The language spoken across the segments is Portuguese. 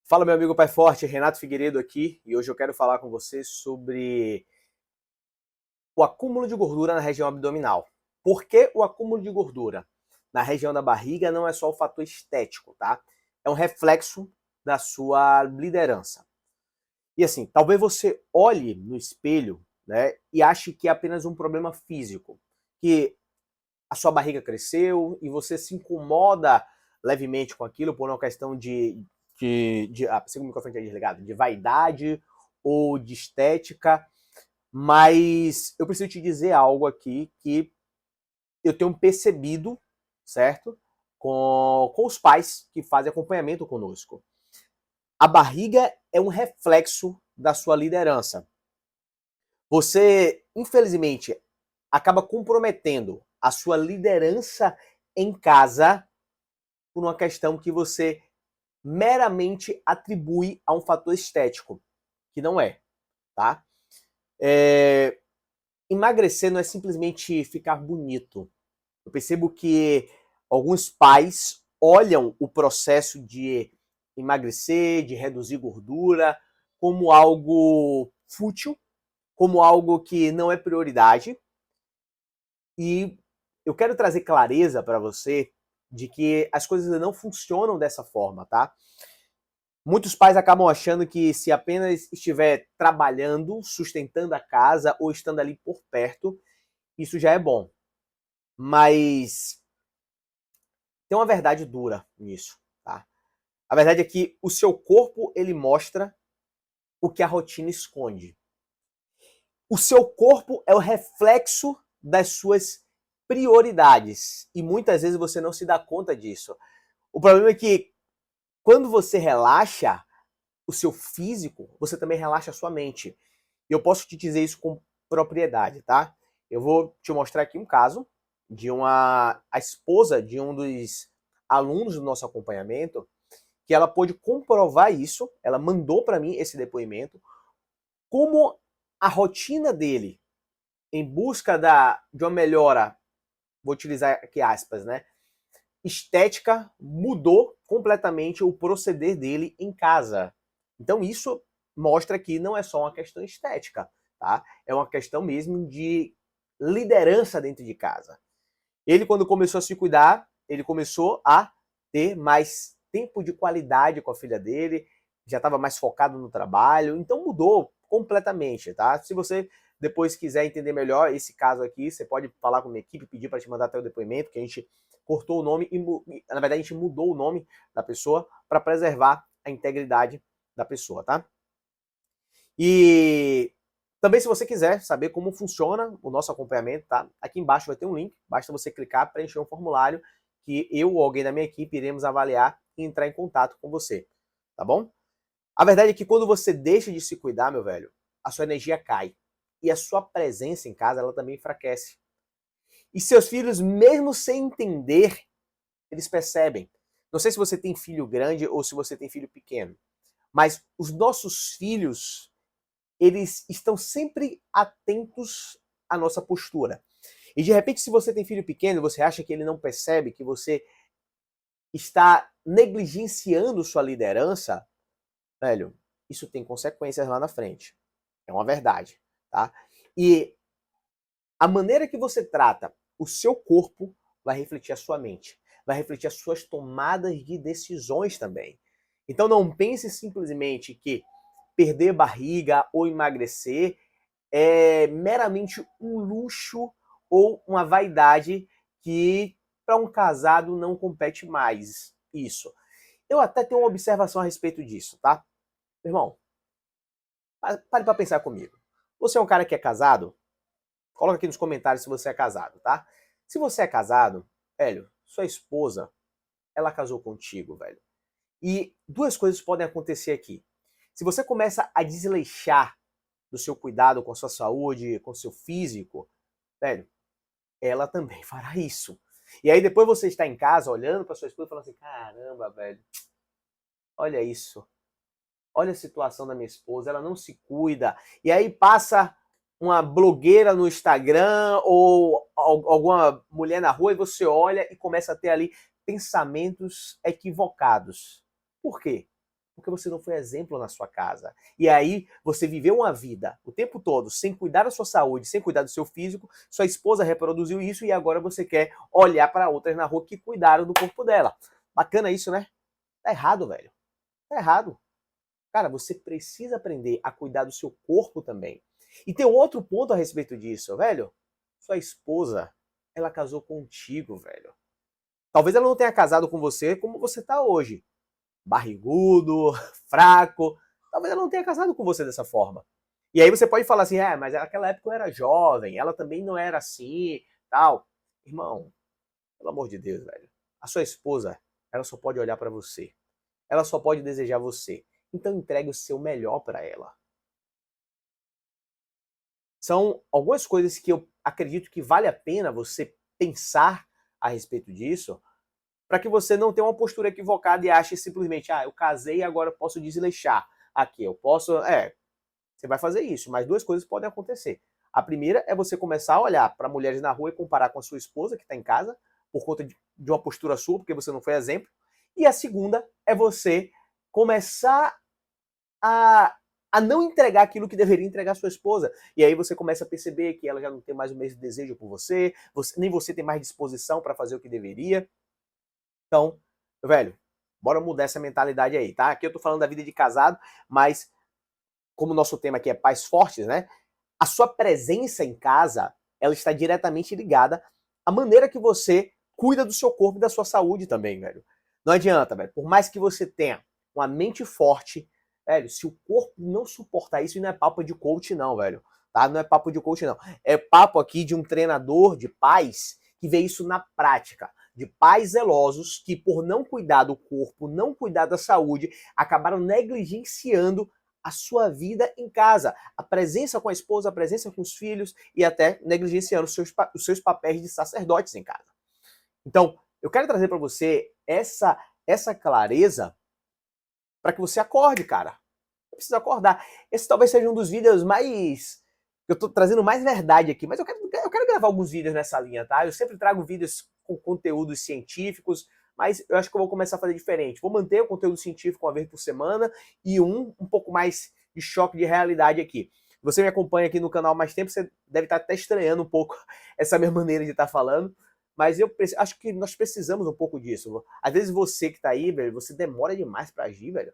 Fala, meu amigo Pai Forte, Renato Figueiredo aqui, e hoje eu quero falar com você sobre o acúmulo de gordura na região abdominal. Por que o acúmulo de gordura na região da barriga não é só o fator estético, tá? É um reflexo da sua liderança. E assim, talvez você olhe no espelho, né, e ache que é apenas um problema físico, que a sua barriga cresceu e você se incomoda levemente com aquilo por uma questão segundo o microfone está desligado, de vaidade ou de estética, mas eu preciso te dizer algo aqui que eu tenho percebido, certo? Com os pais que fazem acompanhamento conosco. A barriga é um reflexo da sua liderança. Você, infelizmente, acaba comprometendo a sua liderança em casa por uma questão que você meramente atribui a um fator estético, que não é, tá? Emagrecer não é simplesmente ficar bonito. Eu percebo que alguns pais olham o processo de emagrecer, de reduzir gordura, como algo fútil, como algo que não é prioridade. E eu quero trazer clareza para você de que as coisas não funcionam dessa forma, tá? Muitos pais acabam achando que se apenas estiver trabalhando, sustentando a casa ou estando ali por perto, isso já é bom. Mas tem uma verdade dura nisso, tá? A verdade é que o seu corpo, ele mostra o que a rotina esconde. O seu corpo é o reflexo das suas prioridades e muitas vezes você não se dá conta disso. O problema é que quando você relaxa o seu físico, você também relaxa a sua mente. E eu posso te dizer isso com propriedade, tá? Eu vou te mostrar aqui um caso de a esposa de um dos alunos do nosso acompanhamento, que ela pôde comprovar isso, ela mandou para mim esse depoimento, como a rotina dele em busca de uma melhora, vou utilizar aqui aspas, né? Estética mudou completamente o proceder dele em casa. Então isso mostra que não é só uma questão estética, tá? É uma questão mesmo de liderança dentro de casa. Ele, quando começou a se cuidar, ele começou a ter mais tempo de qualidade com a filha dele, já estava mais focado no trabalho, então mudou completamente, tá? Se você depois quiser entender melhor esse caso aqui, você pode falar com a minha equipe, pedir para te mandar até o depoimento, que a gente cortou o nome e, na verdade, a gente mudou o nome da pessoa para preservar a integridade da pessoa, tá? E também, se você quiser saber como funciona o nosso acompanhamento, tá? Aqui embaixo vai ter um link, basta você clicar, preencher um formulário que eu ou alguém da minha equipe iremos avaliar e entrar em contato com você, tá bom? A verdade é que quando você deixa de se cuidar, meu velho, a sua energia cai. E a sua presença em casa, ela também enfraquece. E seus filhos, mesmo sem entender, eles percebem. Não sei se você tem filho grande ou se você tem filho pequeno, mas os nossos filhos, eles estão sempre atentos à nossa postura. E de repente, se você tem filho pequeno, você acha que ele não percebe que você está negligenciando sua liderança, velho, isso tem consequências lá na frente. É uma verdade, tá? E a maneira que você trata o seu corpo vai refletir a sua mente, vai refletir as suas tomadas de decisões também. Então não pense simplesmente que perder barriga ou emagrecer é meramente um luxo ou uma vaidade que para um casado não compete mais. Isso. Eu até tenho uma observação a respeito disso, tá? Irmão, pare para pensar comigo. Você é um cara que é casado? Coloca aqui nos comentários se você é casado, tá? Se você é casado, velho, sua esposa, ela casou contigo, velho. E duas coisas podem acontecer aqui. Se você começa a desleixar do seu cuidado com a sua saúde, com o seu físico, velho, ela também fará isso. E aí depois você está em casa olhando para sua esposa e falando assim: caramba, velho, olha isso. Olha a situação da minha esposa, ela não se cuida. E aí passa uma blogueira no Instagram ou alguma mulher na rua e você olha e começa a ter ali pensamentos equivocados. Por quê? Porque você não foi exemplo na sua casa. E aí você viveu uma vida o tempo todo sem cuidar da sua saúde, sem cuidar do seu físico, sua esposa reproduziu isso e agora você quer olhar para outras na rua que cuidaram do corpo dela. Bacana isso, né? Tá errado, velho. Tá errado. Cara, você precisa aprender a cuidar do seu corpo também. E tem um outro ponto a respeito disso, velho. Sua esposa, ela casou contigo, velho. Talvez ela não tenha casado com você como você tá hoje. Barrigudo, fraco. Talvez ela não tenha casado com você dessa forma. E aí você pode falar assim, mas naquela época eu era jovem, ela também não era assim, tal. Irmão, pelo amor de Deus, velho. A sua esposa, ela só pode olhar para você. Ela só pode desejar você. Então entregue o seu melhor para ela. São algumas coisas que eu acredito que vale a pena você pensar a respeito disso, para que você não tenha uma postura equivocada e ache simplesmente, eu casei e agora eu posso desleixar. Aqui, eu posso... Você vai fazer isso, mas duas coisas podem acontecer. A primeira é você começar a olhar para mulheres na rua e comparar com a sua esposa que está em casa, por conta de uma postura sua, porque você não foi exemplo. E a segunda é você começar a não entregar aquilo que deveria entregar a sua esposa. E aí você começa a perceber que ela já não tem mais o mesmo desejo por você, nem você tem mais disposição para fazer o que deveria. Então, velho, bora mudar essa mentalidade aí, tá? Aqui eu tô falando da vida de casado, mas como o nosso tema aqui é pais fortes, né? A sua presença em casa, ela está diretamente ligada à maneira que você cuida do seu corpo e da sua saúde também, velho. Não adianta, velho. Por mais que você tenha uma mente forte, velho, se o corpo não suportar isso, e não é papo de coach não, velho. Tá? Não é papo de coach não. É papo aqui de um treinador de pais que vê isso na prática. De pais zelosos que, por não cuidar do corpo, não cuidar da saúde, acabaram negligenciando a sua vida em casa, a presença com a esposa, a presença com os filhos e até negligenciando os seus papéis de sacerdotes em casa. Então, eu quero trazer para você essa clareza para que você acorde, cara. Você precisa acordar. Esse talvez seja um dos vídeos mais... Eu estou trazendo mais verdade aqui, mas eu quero gravar alguns vídeos nessa linha, tá? Eu sempre trago vídeos com conteúdos científicos, mas eu acho que eu vou começar a fazer diferente. Vou manter o conteúdo científico uma vez por semana e um pouco mais de choque de realidade aqui. Você me acompanha aqui no canal há mais tempo, você deve estar até estranhando um pouco essa minha maneira de estar falando, mas eu acho que nós precisamos um pouco disso. Às vezes você que está aí, velho, você demora demais para agir, velho.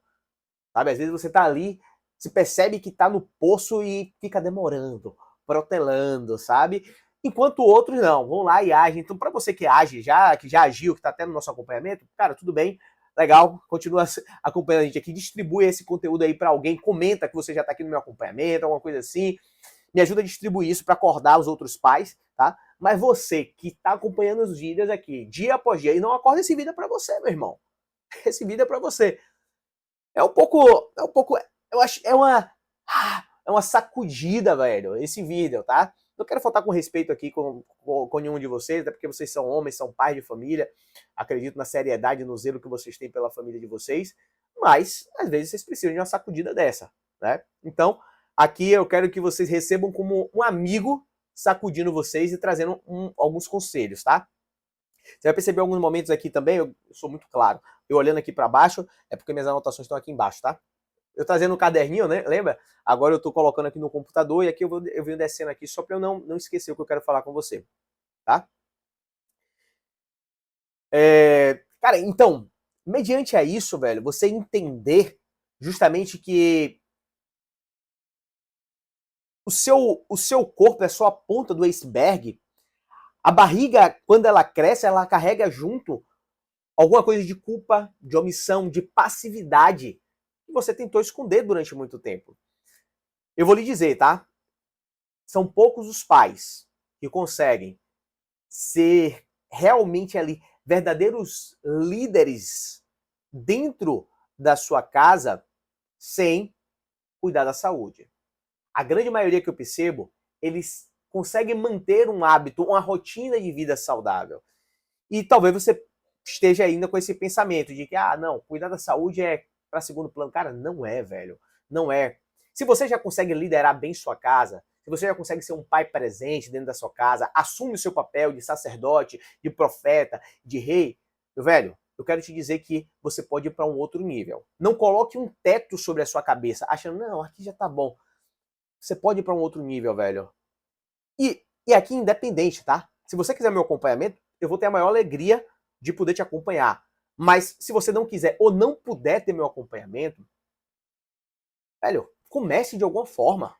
Sabe? Às vezes você tá ali, se percebe que tá no poço e fica demorando, protelando, sabe? Enquanto outros não, vão lá e agem. Então, para você que age, que já agiu, que tá tendo nosso acompanhamento, cara, tudo bem, legal, continua acompanhando a gente aqui, distribui esse conteúdo aí para alguém, comenta que você já tá aqui no meu acompanhamento, alguma coisa assim. Me ajuda a distribuir isso para acordar os outros pais, tá? Mas você que tá acompanhando os vídeos aqui, dia após dia, e não acorda esse vídeo é para você, meu irmão. Esse vídeo é para você. Eu acho, é uma sacudida, velho, esse vídeo, tá? Não quero faltar com respeito aqui com nenhum de vocês, até porque vocês são homens, são pais de família, acredito na seriedade, no zelo que vocês têm pela família de vocês, mas às vezes vocês precisam de uma sacudida dessa, né? Então, aqui eu quero que vocês recebam como um amigo sacudindo vocês e trazendo alguns conselhos, tá? Você vai perceber alguns momentos aqui também, eu sou muito claro. Eu olhando aqui para baixo, é porque minhas anotações estão aqui embaixo, tá? Eu trazendo um caderninho, né? Lembra? Agora eu estou colocando aqui no computador e aqui eu venho descendo aqui só para eu não esquecer o que eu quero falar com você, tá? Cara, então, mediante a isso, velho, você entender justamente que o seu corpo é só a ponta do iceberg. A barriga, quando ela cresce, ela carrega junto alguma coisa de culpa, de omissão, de passividade que você tentou esconder durante muito tempo. Eu vou lhe dizer, tá? São poucos os pais que conseguem ser realmente ali verdadeiros líderes dentro da sua casa sem cuidar da saúde. A grande maioria que eu percebo, eles conseguem manter um hábito, uma rotina de vida saudável. E talvez você esteja ainda com esse pensamento de que, não, cuidar da saúde é para segundo plano. Cara, não é, velho. Não é. Se você já consegue liderar bem sua casa, se você já consegue ser um pai presente dentro da sua casa, assume o seu papel de sacerdote, de profeta, de rei, meu velho, eu quero te dizer que você pode ir para um outro nível. Não coloque um teto sobre a sua cabeça, achando, não, aqui já tá bom. Você pode ir para um outro nível, velho. E aqui independente, tá? Se você quiser meu acompanhamento, eu vou ter a maior alegria de poder te acompanhar. Mas se você não quiser ou não puder ter meu acompanhamento, velho, comece de alguma forma.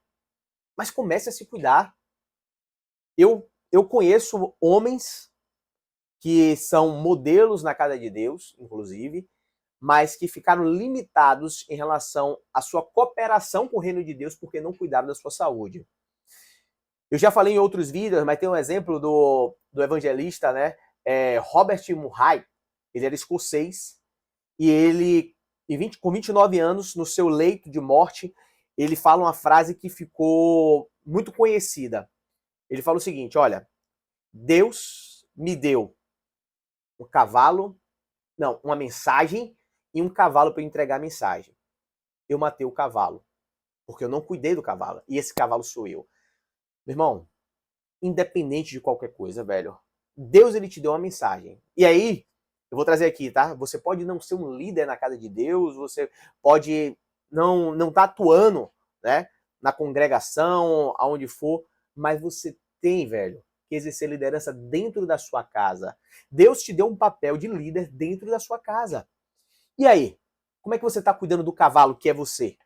Mas comece a se cuidar. Eu conheço homens que são modelos na casa de Deus, inclusive, mas que ficaram limitados em relação à sua cooperação com o reino de Deus porque não cuidaram da sua saúde. Eu já falei em outros vídeos, mas tem um exemplo do evangelista, né, Robert Murray. Ele era escocês e ele, com 29 anos, no seu leito de morte, ele fala uma frase que ficou muito conhecida. Ele fala o seguinte, olha, Deus me deu um cavalo, não, uma mensagem e um cavalo para eu entregar a mensagem. Eu matei o cavalo, porque eu não cuidei do cavalo, e esse cavalo sou eu. Meu irmão, independente de qualquer coisa, velho, Deus ele te deu uma mensagem. E aí, eu vou trazer aqui, tá? Você pode não ser um líder na casa de Deus, você pode não tá atuando, né, na congregação, aonde for, mas você tem, velho, que exercer liderança dentro da sua casa. Deus te deu um papel de líder dentro da sua casa. E aí, como é que você está cuidando do cavalo que é você?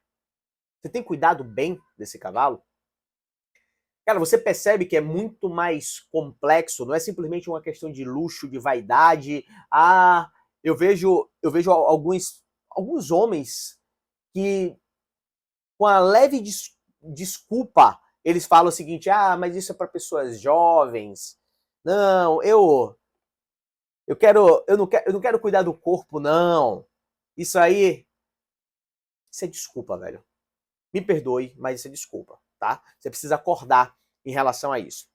Você tem cuidado bem desse cavalo? Cara, você percebe que é muito mais complexo, não é simplesmente uma questão de luxo, de vaidade. Ah, eu vejo alguns homens que, com a leve desculpa, eles falam o seguinte, ah, mas isso é para pessoas jovens. Não, eu não quero cuidar do corpo, não. Isso é desculpa, velho. Me perdoe, mas isso é desculpa, tá? Você precisa acordar em relação a isso.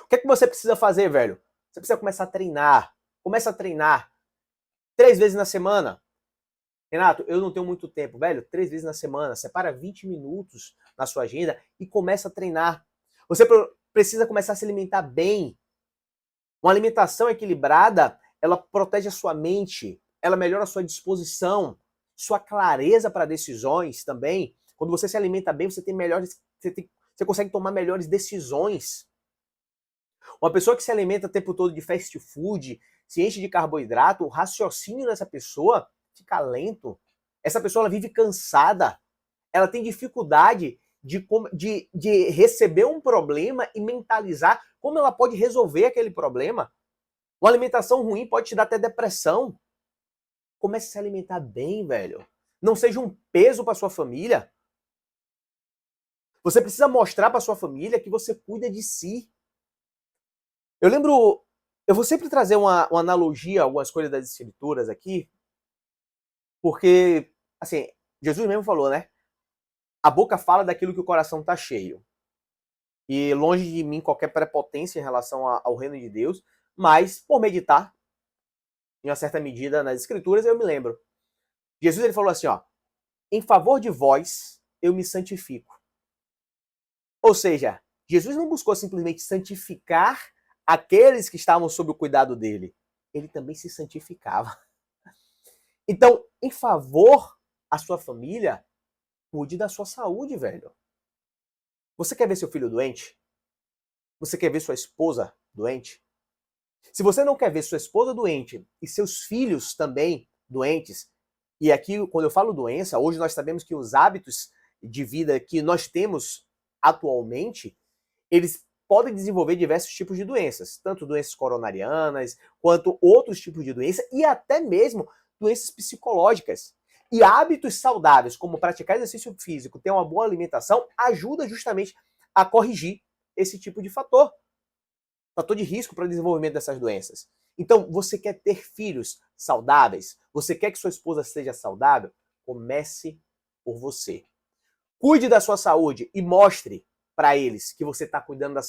O que é que você precisa fazer, velho? Você precisa começar a treinar. Começa a treinar 3 vezes na semana. Renato, eu não tenho muito tempo, velho. 3 vezes na semana. Separa 20 minutos na sua agenda e começa a treinar. Você precisa começar a se alimentar bem. Uma alimentação equilibrada, ela protege a sua mente, ela melhora a sua disposição, sua clareza para decisões também. Quando você se alimenta bem, você consegue tomar melhores decisões. Uma pessoa que se alimenta o tempo todo de fast food, se enche de carboidrato, o raciocínio dessa pessoa fica lento. Essa pessoa ela vive cansada. Ela tem dificuldade de receber um problema e mentalizar como ela pode resolver aquele problema. Uma alimentação ruim pode te dar até depressão. Comece a se alimentar bem, velho. Não seja um peso para sua família. Você precisa mostrar para sua família que você cuida de si. Eu vou sempre trazer uma analogia a algumas coisas das escrituras aqui, porque, assim, Jesus mesmo falou, né? A boca fala daquilo que o coração está cheio. E longe de mim qualquer prepotência em relação ao reino de Deus, mas por meditar, em uma certa medida, nas escrituras, eu me lembro. Jesus ele falou assim, ó, em favor de vós, eu me santifico. Ou seja, Jesus não buscou simplesmente santificar aqueles que estavam sob o cuidado dele. Ele também se santificava. Então, em favor à sua família, cuide da sua saúde, velho. Você quer ver seu filho doente? Você quer ver sua esposa doente? Se você não quer ver sua esposa doente e seus filhos também doentes, e aqui, quando eu falo doença, hoje nós sabemos que os hábitos de vida que nós temos atualmente, eles podem desenvolver diversos tipos de doenças, tanto doenças coronarianas, quanto outros tipos de doença, e até mesmo doenças psicológicas. E hábitos saudáveis, como praticar exercício físico, ter uma boa alimentação, ajuda justamente a corrigir esse tipo de fator de risco para o desenvolvimento dessas doenças. Então, você quer ter filhos saudáveis? Você quer que sua esposa seja saudável? Comece por você. Cuide da sua saúde e mostre para eles que você está cuidando da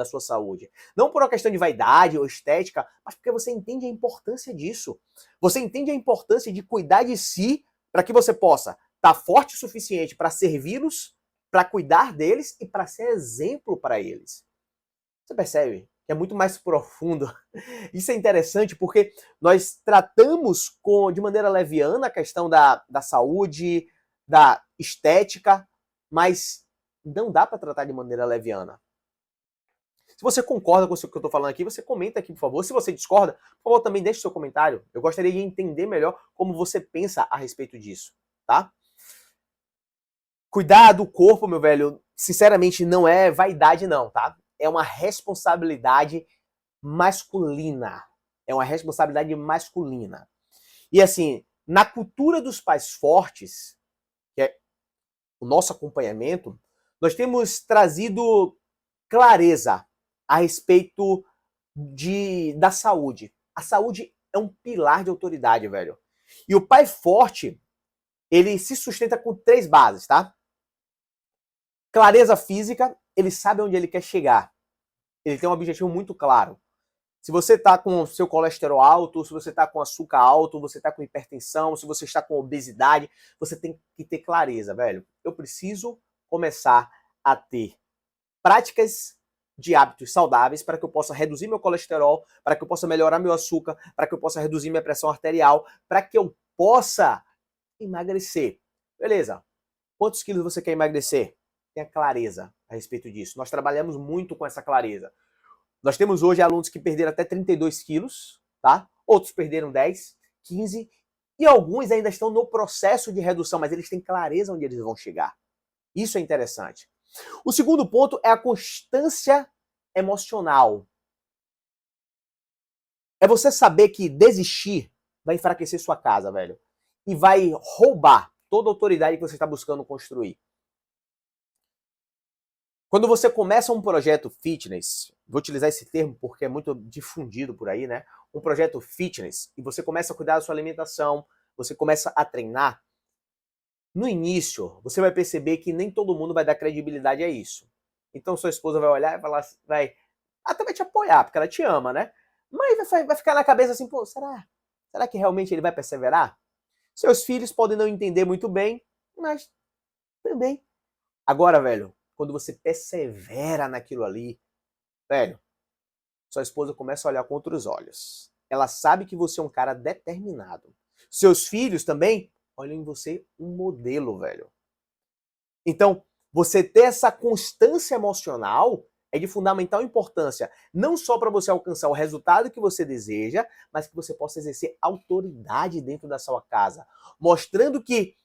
sua saúde. Não por uma questão de vaidade ou estética, mas porque você entende a importância disso. Você entende a importância de cuidar de si para que você possa estar forte o suficiente para servi-los, para cuidar deles e para ser exemplo para eles. Você percebe é muito mais profundo. Isso é interessante porque nós tratamos de maneira leviana a questão da saúde, da estética, mas não dá para tratar de maneira leviana. Se você concorda com o que eu estou falando aqui, você comenta aqui, por favor. Se você discorda, por favor, também deixe seu comentário. Eu gostaria de entender melhor como você pensa a respeito disso, tá? Cuidar do corpo, meu velho, sinceramente, não é vaidade não, tá? É uma responsabilidade masculina. É uma responsabilidade masculina. E assim, na cultura dos pais fortes, que é o nosso acompanhamento, nós temos trazido clareza a respeito da saúde. A saúde é um pilar de autoridade, velho. E o pai forte, ele se sustenta com 3 bases, tá? Clareza física, ele sabe onde ele quer chegar. Ele tem um objetivo muito claro. Se você está com o seu colesterol alto, se você está com açúcar alto, você está com hipertensão, se você está com obesidade, você tem que ter clareza, velho. Eu preciso começar a ter práticas de hábitos saudáveis para que eu possa reduzir meu colesterol, para que eu possa melhorar meu açúcar, para que eu possa reduzir minha pressão arterial, para que eu possa emagrecer. Beleza. Quantos quilos você quer emagrecer? Tenha clareza a respeito disso. Nós trabalhamos muito com essa clareza. Nós temos hoje alunos que perderam até 32 quilos, tá? Outros perderam 10, 15, e alguns ainda estão no processo de redução, mas eles têm clareza onde eles vão chegar. Isso é interessante. O segundo ponto é a constância emocional. É você saber que desistir vai enfraquecer sua casa, velho. E vai roubar toda a autoridade que você está buscando construir. Quando você começa um projeto fitness, vou utilizar esse termo porque é muito difundido por aí, né? Um projeto fitness, e você começa a cuidar da sua alimentação, você começa a treinar, no início, você vai perceber que nem todo mundo vai dar credibilidade a isso. Então sua esposa vai olhar e falar, até vai te apoiar, porque ela te ama, né? Mas vai ficar na cabeça assim, pô, será que realmente ele vai perseverar? Seus filhos podem não entender muito bem, mas também. Agora, velho, quando você persevera naquilo ali, velho, sua esposa começa a olhar com outros olhos. Ela sabe que você é um cara determinado. Seus filhos também olham em você um modelo, velho. Então, você ter essa constância emocional é de fundamental importância, não só para você alcançar o resultado que você deseja, mas que você possa exercer autoridade dentro da sua casa, mostrando que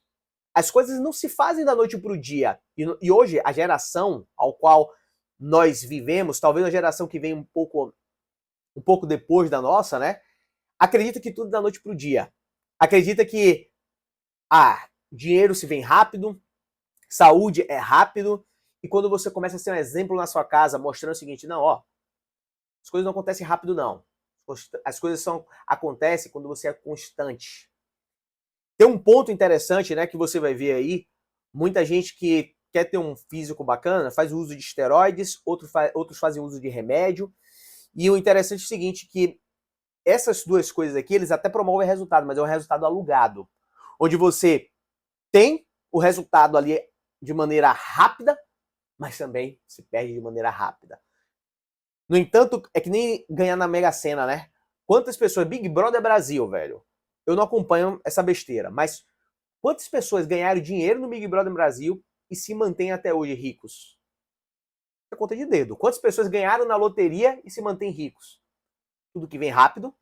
as coisas não se fazem da noite para o dia. E hoje, a geração ao qual nós vivemos, talvez a geração que vem um pouco depois da nossa, né? Acredita que tudo é da noite para o dia. Acredita que dinheiro se vem rápido, saúde é rápido, e quando você começa a ser um exemplo na sua casa, mostrando o seguinte, não, ó, as coisas não acontecem rápido, não. As coisas acontecem quando você é constante. Tem um ponto interessante, né, que você vai ver aí, muita gente que quer ter um físico bacana, faz uso de esteroides, outros fazem uso de remédio, e o interessante é o seguinte, que essas duas coisas aqui, eles até promovem resultado, mas é um resultado alugado, onde você tem o resultado ali de maneira rápida, mas também se perde de maneira rápida. No entanto, é que nem ganhar na Mega Sena, né? Quantas pessoas, Big Brother Brasil, velho, eu não acompanho essa besteira, mas quantas pessoas ganharam dinheiro no Big Brother Brasil e se mantêm até hoje ricos? É conta de dedo. Quantas pessoas ganharam na loteria e se mantêm ricos? Tudo que vem rápido,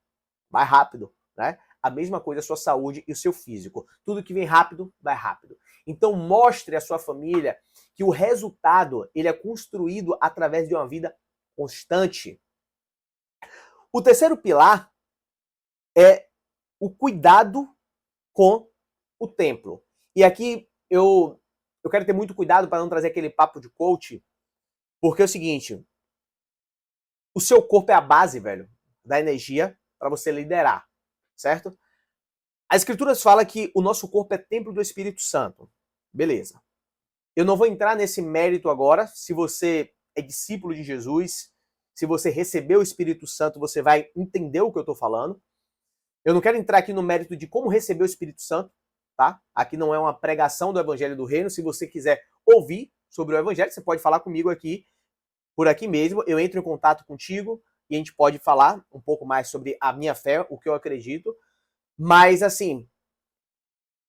vai rápido, né? A mesma coisa a sua saúde e o seu físico. Tudo que vem rápido, vai rápido. Então mostre à sua família que o resultado ele é construído através de uma vida constante. O terceiro pilar é o cuidado com o templo. E aqui eu quero ter muito cuidado para não trazer aquele papo de coach, porque é o seguinte, o seu corpo é a base, velho, da energia para você liderar, certo? As escrituras falam que o nosso corpo é templo do Espírito Santo. Beleza. Eu não vou entrar nesse mérito agora. Se você é discípulo de Jesus, se você recebeu o Espírito Santo, você vai entender o que eu estou falando. Eu não quero entrar aqui no mérito de como receber o Espírito Santo, tá? Aqui não é uma pregação do Evangelho do Reino. Se você quiser ouvir sobre o Evangelho, você pode falar comigo aqui, por aqui mesmo. Eu entro em contato contigo, e a gente pode falar um pouco mais sobre a minha fé, o que eu acredito. Mas, assim,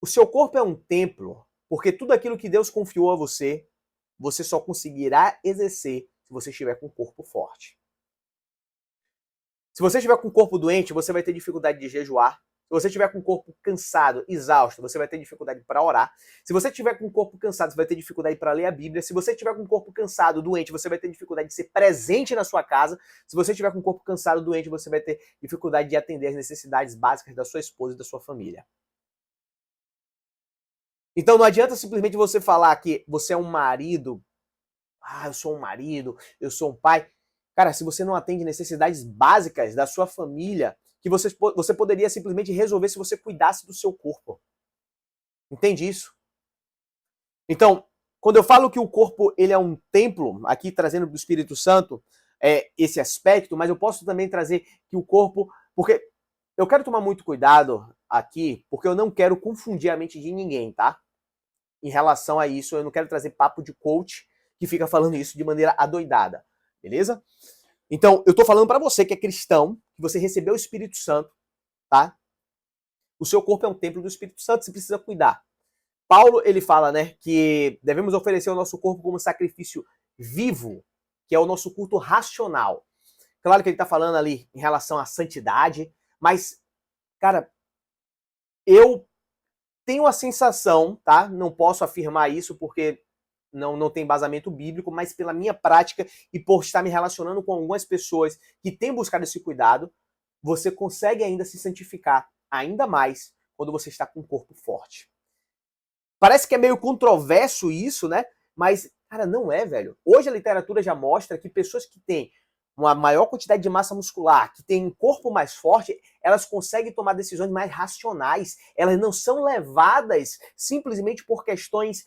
o seu corpo é um templo, porque tudo aquilo que Deus confiou a você, você só conseguirá exercer se você estiver com um corpo forte. Se você estiver com o corpo doente, você vai ter dificuldade de jejuar. Se você estiver com o corpo cansado, exausto, você vai ter dificuldade para orar. Se você estiver com o corpo cansado, você vai ter dificuldade para ler a Bíblia. Se você estiver com o corpo cansado, doente, você vai ter dificuldade de ser presente na sua casa. Se você estiver com o corpo cansado, doente, você vai ter dificuldade de atender as necessidades básicas da sua esposa e da sua família. Então não adianta simplesmente você falar que você é um marido. Ah, eu sou um marido, eu sou um pai. Cara, se você não atende necessidades básicas da sua família, que você poderia simplesmente resolver se você cuidasse do seu corpo. Entende isso? Então, quando eu falo que o corpo ele é um templo, aqui trazendo do Espírito Santo esse aspecto, mas eu posso também trazer que o corpo, porque eu quero tomar muito cuidado aqui, porque eu não quero confundir a mente de ninguém, tá? Em relação a isso, eu não quero trazer papo de coach que fica falando isso de maneira adoidada, beleza? Então, eu tô falando para você que é cristão, que você recebeu o Espírito Santo, tá? O seu corpo é um templo do Espírito Santo, você precisa cuidar. Paulo, ele fala, né, que devemos oferecer o nosso corpo como sacrifício vivo, que é o nosso culto racional. Claro que ele tá falando ali em relação à santidade, mas, cara, eu tenho a sensação, tá? Não posso afirmar isso porque não tem embasamento bíblico, mas pela minha prática e por estar me relacionando com algumas pessoas que têm buscado esse cuidado, você consegue ainda se santificar ainda mais quando você está com um corpo forte. Parece que é meio controverso isso, né? Mas, cara, não é, velho. Hoje a literatura já mostra que pessoas que têm uma maior quantidade de massa muscular, que têm um corpo mais forte, elas conseguem tomar decisões mais racionais. Elas não são levadas simplesmente por questões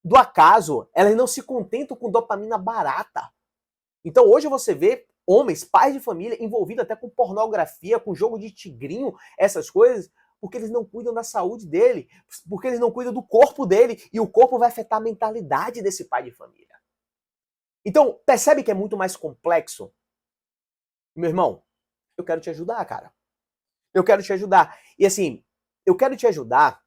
do acaso. Elas não se contentam com dopamina barata. Então hoje você vê homens, pais de família, envolvidos até com pornografia, com jogo de tigrinho, essas coisas, porque eles não cuidam da saúde dele, porque eles não cuidam do corpo dele, e o corpo vai afetar a mentalidade desse pai de família. Então, percebe que é muito mais complexo? Meu irmão, eu quero te ajudar, cara. Eu quero te ajudar. E assim, eu quero te ajudar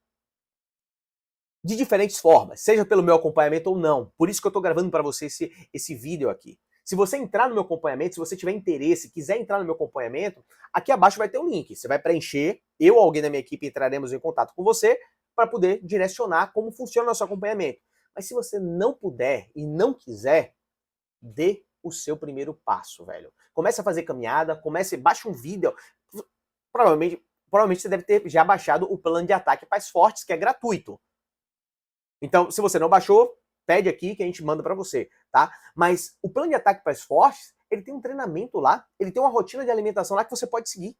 de diferentes formas, seja pelo meu acompanhamento ou não. Por isso que eu estou gravando para você esse vídeo aqui. Se você entrar no meu acompanhamento, se você tiver interesse, quiser entrar no meu acompanhamento, aqui abaixo vai ter um link. Você vai preencher, eu ou alguém da minha equipe entraremos em contato com você para poder direcionar como funciona o nosso acompanhamento. Mas se você não puder e não quiser, dê o seu primeiro passo, velho. Comece a fazer caminhada, baixa um vídeo. Provavelmente você deve ter já baixado o plano de ataque Pais Fortes, que é gratuito. Então, se você não baixou, pede aqui que a gente manda para você, tá? Mas o plano de ataque Pais Fortes, ele tem um treinamento lá, ele tem uma rotina de alimentação lá que você pode seguir.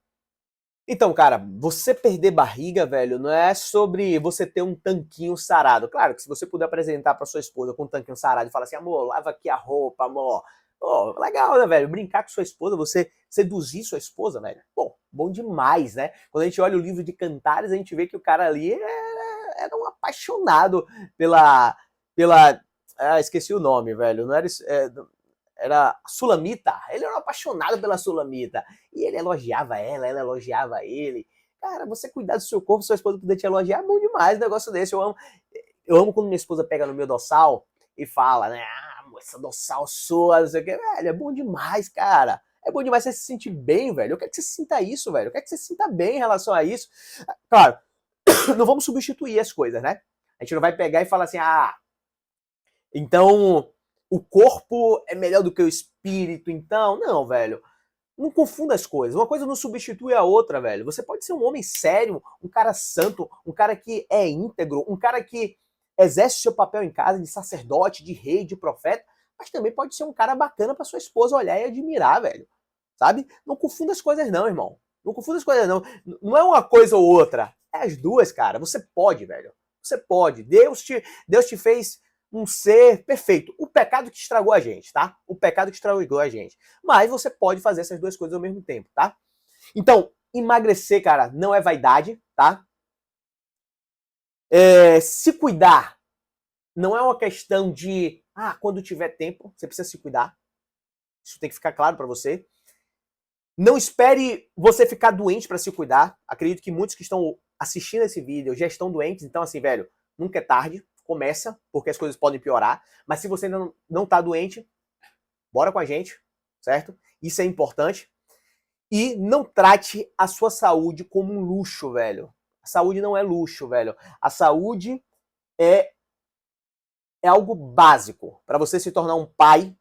Então, cara, você perder barriga, velho, não é sobre você ter um tanquinho sarado. Claro que se você puder apresentar pra sua esposa com um tanquinho sarado e falar assim, amor, lava aqui a roupa, amor. Pô, legal, né, velho? Brincar com sua esposa, você seduzir sua esposa, velho. Pô, bom demais, né? Quando a gente olha o livro de Cantares, a gente vê que o cara ali era um apaixonado pela... Ah, esqueci o nome, velho. Não era... era Sulamita. Ele era um apaixonado pela Sulamita. E ele elogiava ela elogiava ele. Cara, você cuidar do seu corpo, sua esposa poder te elogiar, é bom demais um negócio desse. Eu amo quando minha esposa pega no meu dorsal e fala, né? Ah, essa dorsal sua, não sei o que. Velho, é bom demais, cara. É bom demais você se sentir bem, velho. Eu quero que você sinta isso, velho. Eu quero que você se sinta bem em relação a isso. Claro, não vamos substituir as coisas, né? A gente não vai pegar e falar assim, ah, então o corpo é melhor do que o espírito, então. Não, velho. Não confunda as coisas. Uma coisa não substitui a outra, velho. Você pode ser um homem sério, um cara santo, um cara que é íntegro, um cara que exerce o seu papel em casa de sacerdote, de rei, de profeta, mas também pode ser um cara bacana pra sua esposa olhar e admirar, velho. Sabe? Não confunda as coisas não, irmão. Não confunda as coisas não. Não é uma coisa ou outra. É as duas, cara. Você pode, velho. Você pode. Deus te fez um ser perfeito. O pecado que estragou a gente, tá? O pecado que estragou a gente. Mas você pode fazer essas duas coisas ao mesmo tempo, tá? Então, emagrecer, cara, não é vaidade, tá? Se cuidar não é uma questão de, quando tiver tempo, você precisa se cuidar. Isso tem que ficar claro para você. Não espere você ficar doente para se cuidar. Acredito que muitos que estão assistindo esse vídeo já estão doentes. Então, assim, velho, nunca é tarde. Começa, porque as coisas podem piorar. Mas se você ainda não tá doente, bora com a gente, certo? Isso é importante. E não trate a sua saúde como um luxo, velho. A saúde não é luxo, velho. A saúde é algo básico para você se tornar um pai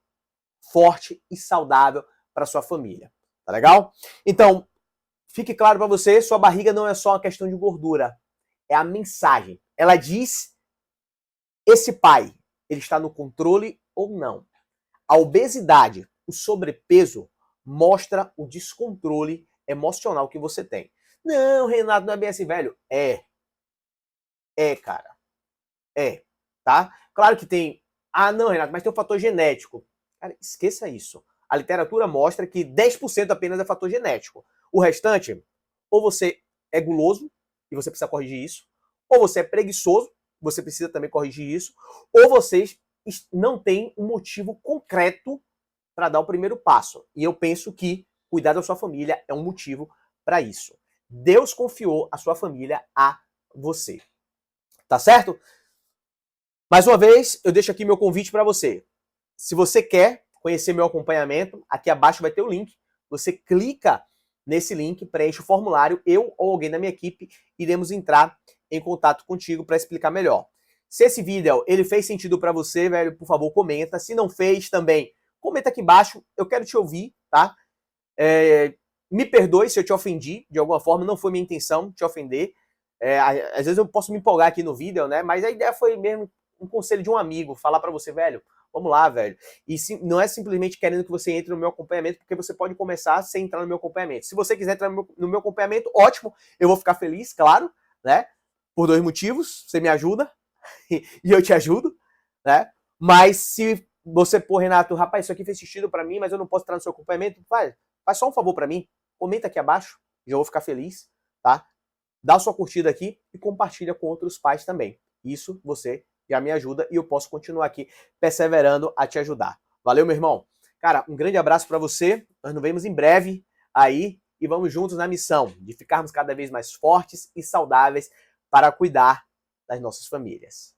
forte e saudável para sua família. Tá legal? Então, fique claro para você, sua barriga não é só uma questão de gordura. É a mensagem. Ela diz, esse pai, ele está no controle ou não. A obesidade, o sobrepeso, mostra o descontrole emocional que você tem. Não, Renato, não é bem assim, velho. Cara. Tá? Claro que tem. Ah, não, Renato, mas tem um fator genético. Cara, esqueça isso. A literatura mostra que 10% apenas é fator genético. O restante, ou você é guloso, e você precisa corrigir isso, ou você é preguiçoso, você precisa também corrigir isso, ou você não tem um motivo concreto para dar o primeiro passo. E eu penso que cuidar da sua família é um motivo para isso. Deus confiou a sua família a você. Tá certo? Mais uma vez, eu deixo aqui meu convite para você. Se você quer conhecer meu acompanhamento, aqui abaixo vai ter o link. Você clica nesse link, preenche o formulário, eu ou alguém da minha equipe iremos entrar em contato contigo para explicar melhor. Se esse vídeo ele fez sentido para você, velho, por favor, comenta. Se não fez também, comenta aqui embaixo. Eu quero te ouvir, tá? Me perdoe se eu te ofendi de alguma forma, não foi minha intenção te ofender. Às vezes eu posso me empolgar aqui no vídeo, né? Mas a ideia foi mesmo um conselho de um amigo, falar para você, velho, vamos lá, velho. E não é simplesmente querendo que você entre no meu acompanhamento, porque você pode começar sem entrar no meu acompanhamento. Se você quiser entrar no meu acompanhamento, ótimo, eu vou ficar feliz, claro, né? Por 2 motivos, você me ajuda e eu te ajudo, né? Mas se você, pô, Renato, rapaz, isso aqui fez sentido para mim, mas eu não posso entrar no seu acompanhamento, faz só um favor para mim, comenta aqui abaixo, já vou ficar feliz, tá? Dá a sua curtida aqui e compartilha com outros pais também. Isso você já me ajuda e eu posso continuar aqui perseverando a te ajudar. Valeu, meu irmão? Cara, um grande abraço para você. Nós nos vemos em breve aí e vamos juntos na missão de ficarmos cada vez mais fortes e saudáveis para cuidar das nossas famílias.